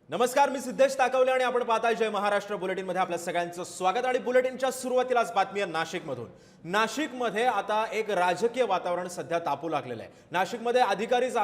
नमस्कार, मी सिद्धेश ताकवले आणि आपण पाहताय जय महाराष्ट्र बुलेटिन मध्ये आपल्या सगळ्यांचं स्वागत। आणि बुलेटिनच्या सुरुवातीलाच बातमी आहे नाशिकमधून। नाशिकमध्ये आता एक राजकीय वातावरण सध्या तापू लागलेलं आहे। नाशिकमध्ये अधिकारीच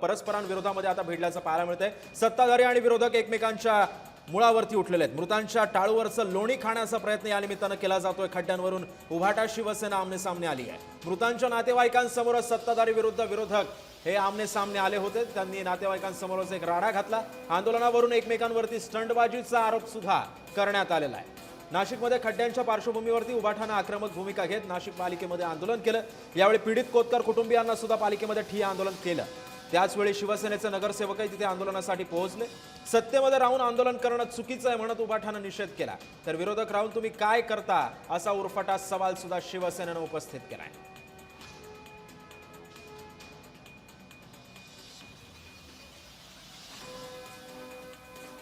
परस्परांविरोधामध्ये आता भिडल्याचं पाहायला मिळतंय। सत्ताधारी आणि विरोधक एकमेकांच्या मुळावरती उठलेले आहेत। मृतांच्या टाळूवरचं लोणी खाण्याचा प्रयत्न या निमित्तानं केला जातोय। खड्ड्यांवरून उभाटा शिवसेना आमने सामने आली आहे। मृतांच्या नातेवाईकांसमोर सत्ताधारी विरुद्ध विरोधक हे आमने सामने आले होते। त्यांनी नातेवाईकांसमोरच एक राडा घातला। आंदोलनावरून एकमेकांवरती स्टंटबाजीचा आरोप सुद्धा करण्यात आलेला आहे। नाशिकमध्ये खड्ड्यांच्या पार्श्वभूमीवरती उभाटानं आक्रमक भूमिका घेत नाशिक पालिकेमध्ये आंदोलन केलं। यावेळी पीडित कोतकर कुटुंबियांना सुद्धा पालिकेमध्ये ठिय्या आंदोलन केलं। त्याचवेळी शिवसेनेचे नगरसेवकही तिथे आंदोलनासाठी पोहोचले। सत्तेमध्ये राहून आंदोलन करणं चुकीचं आहे म्हणत उभाटानं निषेध केला। तर विरोधक राहून तुम्ही काय करता असा उरफाटा सवाल सुद्धा शिवसेनेनं उपस्थित केलाय।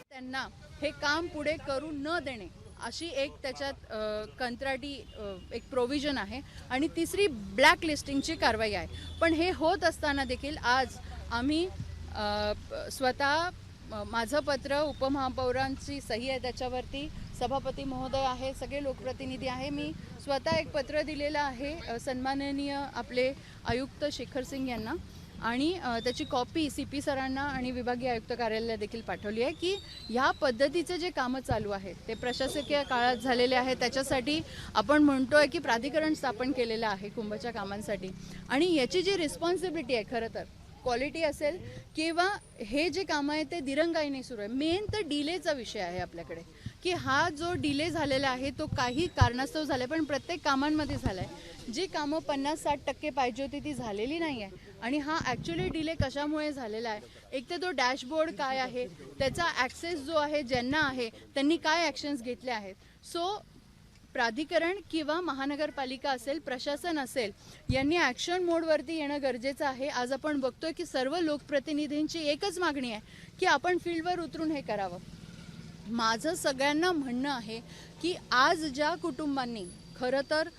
त्यांना हे काम पुढे करू न देणे अशी एक त्याच्यात कंत्राटी एक प्रोव्हिजन आहे। आणि तिसरी ब्लॅक लिस्टिंगची कारवाई आहे। पण हे होत असताना देखील आज आम्ही स्वतः माझं पत्र उपमहापौरांची सही आहे त्याच्यावरती, सभापती महोदय आहे, सगळे लोकप्रतिनिधी आहे, मी स्वतः एक पत्र दिलेलं आहे सन्माननीय आपले आयुक्त शेखर सिंग यांना। आणि त्याची कॉपी CP सरांना आणि विभागीय आयुक्त कार्यालयाला देखील पाठवली आहे की ह्या पद्धतीचे जे कामं चालू आहेत ते प्रशासकीय काळात झालेले आहेत। त्याच्यासाठी आपण म्हणतोय की प्राधिकरण स्थापन केलेलं आहे कुंभच्या कामांसाठी। आणि याची जी रिस्पॉन्सिबिलिटी आहे खरं तर क्वालिटी असेल किंवा हे जे कामं आहे ते दिरंगाईने सुरू आहे। मेन तर डिलेचा विषय आहे आपल्याकडे की हा जो डिले झालेला आहे तो काही कारणास्तव झाला आहे, पण प्रत्येक कामांमध्ये झाला आहे। जी कामं 50-60% पाहिजे होती ती झालेली नाही आहे। आणि हा ॲक्च्युली डिले कशामुळे झालेला आहे, एक तर तो डॅशबोर्ड काय आहे, त्याचा ॲक्सेस जो आहे ज्यांना आहे त्यांनी काय ॲक्शन्स घेतले आहेत। सो प्राधिकरण किंवा महानगरपालिका असेल, प्रशासन असेल, यांनी ॲक्शन मोडवरती येणं गरजेचं आहे। आज आपण बघतोय की सर्व लोकप्रतिनिधींची एकच मागणी आहे की आपण फील्डवर उतरून हे करावं। माझं सगळ्यांना म्हणणं आहे की आज ज्या कुटुंबांनी खरं तर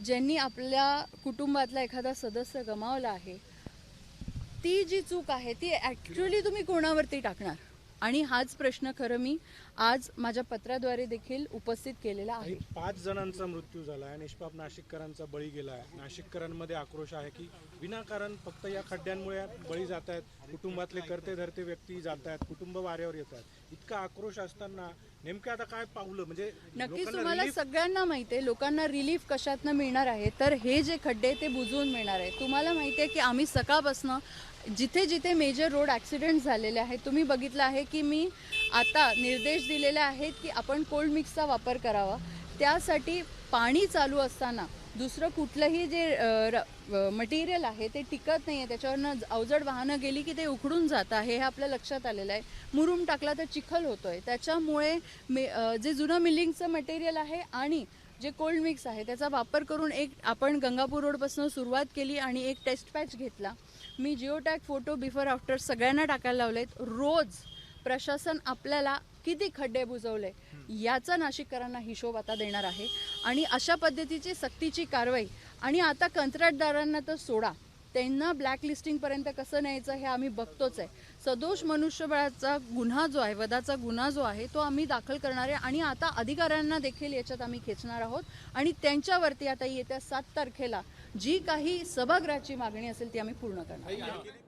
ज्यांनी आपल्या कुटुंबातला एखादा सदस्य गमावला आहे, ती जी चूक आहे ती ॲक्च्युली तुम्ही कोणावरती टाकणार। आणि हाच प्रश्न खरं मी आज माझ्या पत्राद्वारे देखील उपस्थित केलेला आहे। 5 जणांचा मृत्यू झाला आहे, निष्पाप नाशिककरांचा बळी गेला आहे। नाशिककरांमध्ये आक्रोश आहे की विनाकारण फक्त या खड्ड्यांमुळे बळी जात आहेत, कुटुंबातले करते धरते व्यक्ती जात आहेत, कुटुंब वाऱ्यावर येत आहेत। इतका आक्रोश असताना नेमकं आता काय पावलं म्हणजे नक्कीच तुम्हाला सगळ्यांना माहिती आहे लोकांना रिलीफ कशातनं मिळणार आहे, तर हे जे खड्डे ते बुजवून मिळणार आहे। तुम्हाला माहिती आहे की आम्ही सकाळपासून जिथे जिथे मेजर रोड ॲक्सिडेंट झालेले आहेत तुम्ही बघितलं आहे की मी आता निर्देश दिलेले आहेत की आपण कोल्ड मिक्सचा वापर करावा। त्यासाठी पाणी चालू असताना दुसरं कुठलंही जे मटेरियल आहे ते टिकत नाही आहे, त्याच्यावरनं अवजड वाहनं गेली की ते उखडून जातं आहे, हे आपल्या लक्षात आलेलं आहे। मुरुम टाकला तर चिखल होतो आहे, त्याच्यामुळे जे जुनं मिलिंगचं मटेरियल आहे आणि जे कोल्ड मिक्स आहे त्याचा वापर करून एक आपण गंगापूर रोडपासून सुरुवात केली आणि एक टेस्ट पॅच घेतला। मी जिओटॅग फोटो बिफोर आफ्टर सगळ्यांना टाकायला लावलेत। रोज प्रशासन आपल्याला किती खड्डे बुजवले याचा नाशिककरांना हिशोब आता देणार आहे। आणि अशा पद्धतीची सक्तीची कारवाई आणि आता कंत्राटदारांना तर सोडा, त्यांना ब्लॅक लिस्टिंगपर्यंत कसं न्यायचं हे आम्ही बघतोच आहे। सदोष मनुष्यबळाचा गुन्हा जो आहे, वधाचा गुन्हा जो आहे तो आम्ही दाखल करणार आहे आणि आता अधिकाऱ्यांना देखील याच्यात आम्ही खेचणार आहोत। आणि त्यांच्यावरती आता येत्या 7 तारखेला जी काही सभागृहाची मागणी असेल ती आम्ही पूर्ण करणार आहोत।